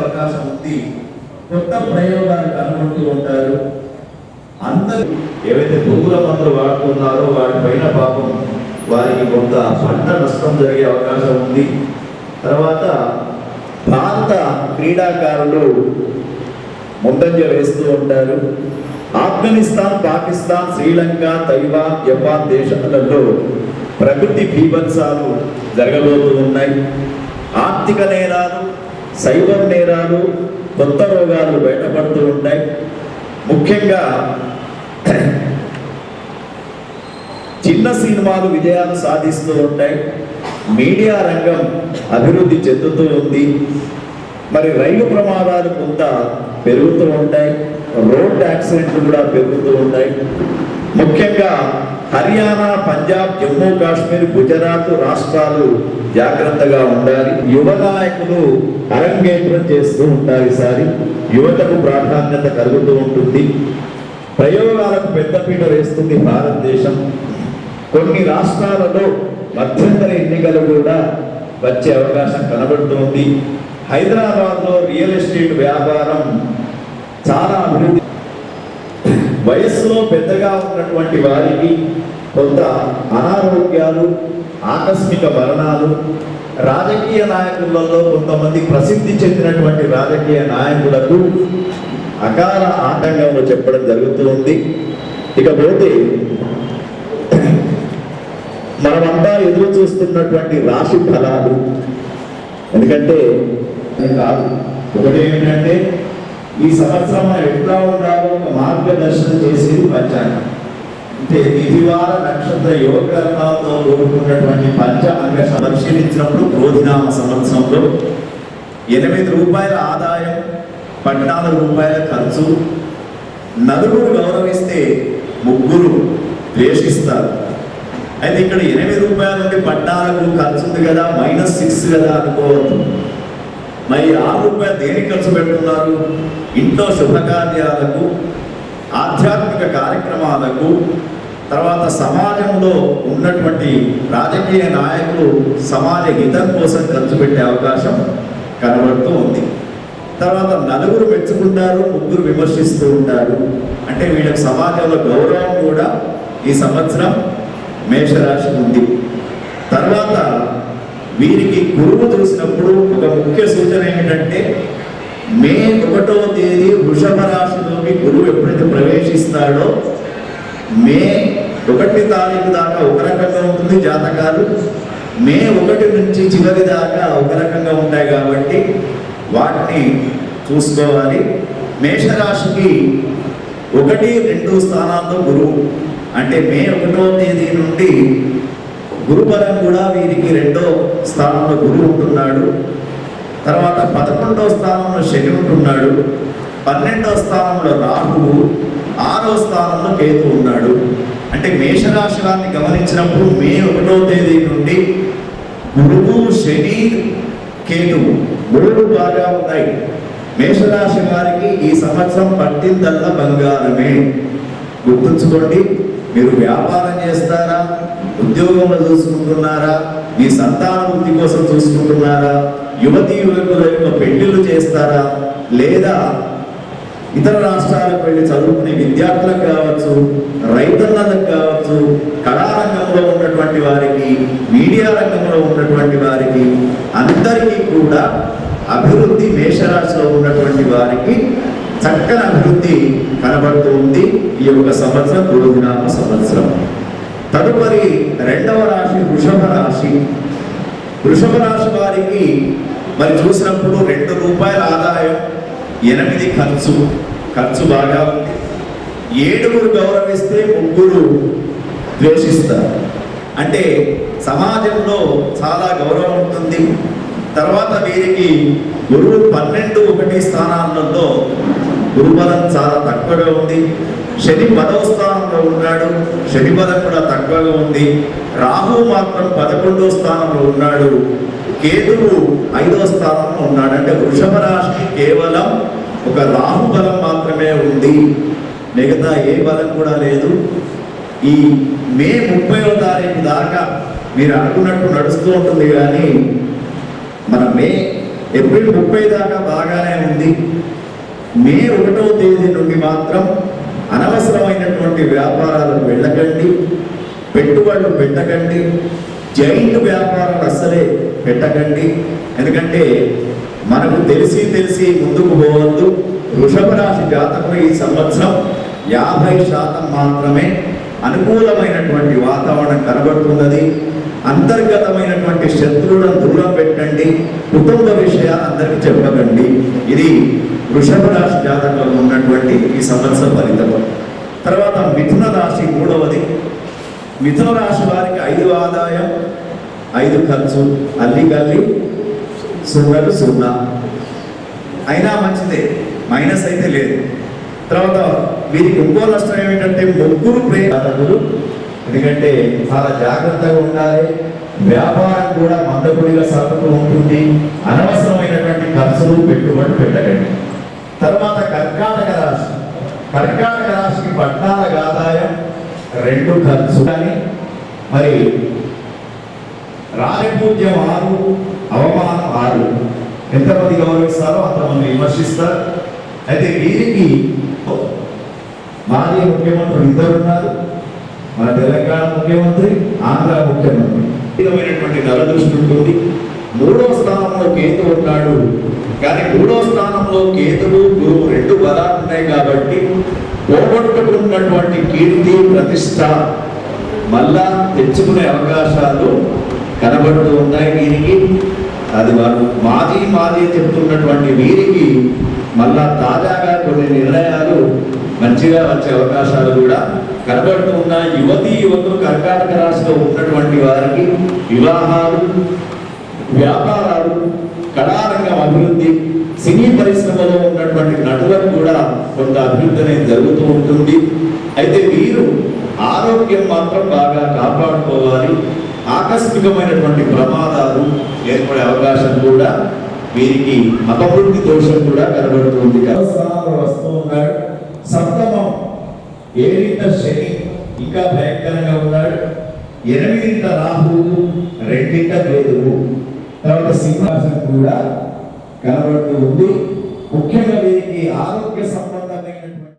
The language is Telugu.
అవకాశం ఉంది. కొత్త ప్రయోగాలు కనుగొంటూ ఉంటారు. అందరూ ఏవైతే పురుగుల మందులు వాడుతున్నారో వాటిపైన పాపం వారికి కొంత పంట నష్టం జరిగే అవకాశం ఉంది. తర్వాత భారత క్రీడాకారులు ముందంజ వేస్తూ ఉంటారు. ఆఫ్ఘనిస్తాన్, పాకిస్తాన్, శ్రీలంక, తైవాన్, జపాన్ దేశాలలో ప్రకృతి బీభత్సాలు జరగబోతూ ఉన్నాయి. ఆర్థిక నేరాలు, సైబర్ నేరాలు, కొత్త రోగాలు బయటపడుతూ ఉంటాయి. ముఖ్యంగా చిన్న సినిమాలు విజయాలు సాధిస్తూ ఉంటాయి. మీడియా రంగం అభివృద్ధి చెందుతూ ఉంది. మరి రైలు ప్రమాదాలు కొంత పెరుగుతూ ఉంటాయి. రోడ్ యాక్సిడెంట్లు కూడా పెరుగుతూ ఉంటాయి. ముఖ్యంగా హర్యానా, పంజాబ్, జమ్మూ కాశ్మీర్, గుజరాత్ రాష్ట్రాలు జాగ్రత్తగా ఉండాలి. యువ నాయకులు అరంగేట్రం చేస్తూ ఉంటారు. ఈసారి యువతకు ప్రాధాన్యత కలుగుతూ ఉంటుంది. ప్రయోగాలకు పెద్దపీట వేస్తుంది భారతదేశం. కొన్ని రాష్ట్రాలలో మధ్యంతర ఎన్నికలు కూడా వచ్చే అవకాశం కనబడుతోంది. హైదరాబాద్లో రియల్ ఎస్టేట్ వ్యాపారం చాలా అభివృద్ధి. వయస్సులో పెద్దగా ఉన్నటువంటి వారికి కొంత అనారోగ్యాలు, ఆకస్మిక మరణాలు, రాజకీయ నాయకులలో కొంతమంది ప్రసిద్ధి చెందినటువంటి రాజకీయ నాయకులకు అకాల ఆటంకంలో చెప్పడం జరుగుతుంది. ఇకపోతే మనమంతా ఎదురు చూస్తున్నటువంటి రాశి ఫలాలు, ఎందుకంటే కాదు, ఒకటి ఏమిటంటే ఈ సంవత్సరం ఎట్లా ఉండాలో ఒక మార్గదర్శనం చేసేది పంచాంగం. అంటే తిథివార నక్షత్ర యోగకరణాలతో కూడుకున్నటువంటి పంచాంగ పరిశీలించినప్పుడు క్రోధినామ సంవత్సరంలో 8 రూపాయల ఆదాయం, 14 రూపాయల ఖర్చు. నలుగురు గౌరవిస్తే 3 ద్వేషిస్తారు. అయితే ఇక్కడ 8 రూపాయల నుండి 14 ఖర్చు ఉంది కదా, -6 కదా అనుకోవద్దు. మరి 6 రూపాయలు దేనికి ఖర్చు పెడుతున్నారు? ఇంట్లో శుభకార్యాలకు, ఆధ్యాత్మిక కార్యక్రమాలకు, తర్వాత సమాజంలో ఉన్నటువంటి రాజకీయ నాయకులు సమాజ హితం కోసం ఖర్చు పెట్టే అవకాశం కనబడుతూ ఉంది. తర్వాత నలుగురు మెచ్చుకుంటారు, 3 విమర్శిస్తూ ఉంటారు. అంటే వీళ్ళకి సమాజంలో గౌరవం కూడా ఈ సంవత్సరం మేషరాశి ఉంది. తర్వాత వీరికి గురువు చూసినప్పుడు ఒక ముఖ్య సూచన ఏమిటంటే మే 1వ తేదీ వృషభ రాశిలోకి గురువు ఎప్పుడైతే ప్రవేశిస్తాడో మే 1 తారీఖు దాకా ఒక రకంగా ఉంటుంది జాతకాలు, మే 1 నుంచి చివరి దాకా ఒక రకంగా ఉంటాయి. కాబట్టి వాటిని చూసుకోవాలి. మేషరాశికి 1, 2 స్థానాల్లో గురువు, అంటే మే 1వ తేదీ నుండి గురుబలం కూడా వీరికి 2వ స్థానంలో గురువు ఉంటున్నాడు. తర్వాత 11వ స్థానంలో శని ఉంటున్నాడు. 12వ స్థానంలో రాహువు, 6వ స్థానంలో కేతు ఉన్నాడు. అంటే మేషరాశి వారిని గమనించినప్పుడు మే 1వ తేదీ నుండి గురువు, శని, కేతువు 3 బాగా ఉన్నాయి. మేషరాశి వారికి ఈ సంవత్సరం పట్టిందల్లా బంగారమే. గుర్తుంచుకోండి, మీరు వ్యాపారం చేస్తారా, ఉద్యోగంలో చూసుకుంటున్నారా, మీ సంతాన వృద్ధి కోసం చూసుకుంటున్నారా, యువతీ యువకుల యొక్క పెళ్లిళ్ళు చేస్తారా, లేదా ఇతర రాష్ట్రాలకు వెళ్ళి చదువుకునే విద్యార్థులకు కావచ్చు, రైతన్నలకు కావచ్చు, కళారంగంలో ఉన్నటువంటి వారికి, మీడియా రంగంలో ఉన్నటువంటి వారికి అందరికీ కూడా అభివృద్ధి మేషరాశిలో ఉన్నటువంటి వారికి చక్కని అభివృద్ధి కనబడుతుంది ఈ యొక్క సంవత్సరం, క్రోధినామ సంవత్సరం. తదుపరి 2వ రాశి వృషభ రాశి. వృషభ రాశి వారికి మరి చూసినప్పుడు 2 రూపాయల ఆదాయం, 8 ఖర్చు బాగా ఉంది. 7 గౌరవిస్తే 3 ద్వేషిస్తారు. అంటే సమాజంలో చాలా గౌరవం ఉంటుంది. తర్వాత వీరికి గురువు 12, 1 స్థానాలలో గురుబలం చాలా తక్కువగా ఉంది. శని 10వ స్థానంలో ఉన్నాడు, శని బలం కూడా తక్కువగా ఉంది. రాహు మాత్రం 11వ స్థానంలో ఉన్నాడు, కేతువు 5వ స్థానంలో ఉన్నాడు. అంటే వృషభ రాశికి కేవలం ఒక రాహు బలం మాత్రమే ఉంది, మిగతా ఏ బలం కూడా లేదు. ఈ మే 30వ తారీఖు దాకా మీరు అనుకున్నట్టు నడుస్తూ ఉంటుంది. కానీ మన మే ఏప్రిల్ 30 దాకా బాగానే ఉంది. మే 1వ తేదీ నుండి మాత్రం అనవసరమైనటువంటి వ్యాపారాలకు వెళ్ళకండి, పెట్టుబడులు పెట్టకండి, జైంట్ వ్యాపారాలు అస్సలే పెట్టకండి. ఎందుకంటే మనకు తెలిసి ముందుకు పోవద్దు. వృషభ రాశి జాతకులు ఈ సంవత్సరం 50% మాత్రమే అనుకూలమైనటువంటి వాతావరణం కనబడుతున్నది. అంతర్గతమైనటువంటి శత్రువులను దూరం పెట్టండి, కుటుంబ విషయాలు అందరికీ చెప్పకండి. ఇది వృషభ రాశి జాతకంలో ఉన్నటువంటి ఈ సంవత్సర ఫలితం. తర్వాత మిథున రాశి 3వది. మిథున రాశి వారికి 5 ఆదాయం 5 ఖర్చు, అల్లిగల్లి 0 అయినా మంచిదే, మైనస్ అయితే లేదు. తర్వాత వీరికి ఇంకో నష్టం ఏమిటంటే ముగ్గురు ప్రేమికులు, ఎందుకంటే చాలా జాగ్రత్తగా ఉండాలి. వ్యాపారం కూడా మందకుడిగా సాగుతూ ఉంటుంది. అనవసరమైనటువంటి ఖర్చులు పెట్టుబడులు పెట్టకండి. తర్వాత కర్కాటక రాశి. కర్కాటక రాశికి 14 ఆదాయం 2 ఖర్చు. కానీ మరి రాజపూజ్యం 6, అవమానం 6. ఎంతమంది గౌరవిస్తారో అంతమంది విమర్శిస్తారు. అయితే వీరికి మాజీ ముఖ్యమంత్రులు 2 ఉన్నారు. మన తెలంగాణ ముఖ్యమంత్రి, ఆంధ్ర ముఖ్యమంత్రి. విధమైనటువంటి నరదృష్టి ఉంటుంది. 3వ స్థానంలో కేతు ఉన్నాడు. కానీ 3వ స్థానంలో కేతువు గురువు 2 బలాలు ఉన్నాయి కాబట్టి పోగొట్టుకున్నటువంటి కీర్తి ప్రతిష్ట మళ్ళా తెచ్చుకునే అవకాశాలు కనబడుతూ ఉన్నాయి వీరికి. అది వారు మాజీ చెప్తున్నటువంటి వీరికి మళ్ళా తాజాగా కొన్ని నిర్ణయాలు మంచిగా వచ్చే అవకాశాలు కూడా కనబడుతూ ఉన్నాయి. యువతులు కర్కాటక రాశిలో ఉన్నటువంటి వారికి వివాహాలు, వ్యాపారాలు, కళారంగం అభివృద్ధి, సినీ పరిశ్రమలో ఉన్నటువంటి నటులకు కూడా కొంత అభివృద్ధి అనేది జరుగుతూ ఉంటుంది. అయితే వీరు ఆరోగ్యం మాత్రం బాగా కాపాడుకోవాలి. ఆకస్మికమైనటువంటి ప్రమాదాలు ఏర్పడే అవకాశం కూడా వీరికి అపవృద్ధి దోషం కూడా కనబడుతుంది. వస్తూ ఉన్నాడు. సప్తమం 7 శని ఇంకా భయంకరంగా ఉన్నాడు. 8 రాహువు, 2 కేతువు. తర్వాత సింహాసనం కూడా కనబడుతూ ఉంది. ముఖ్యంగా వీరికి ఆరోగ్య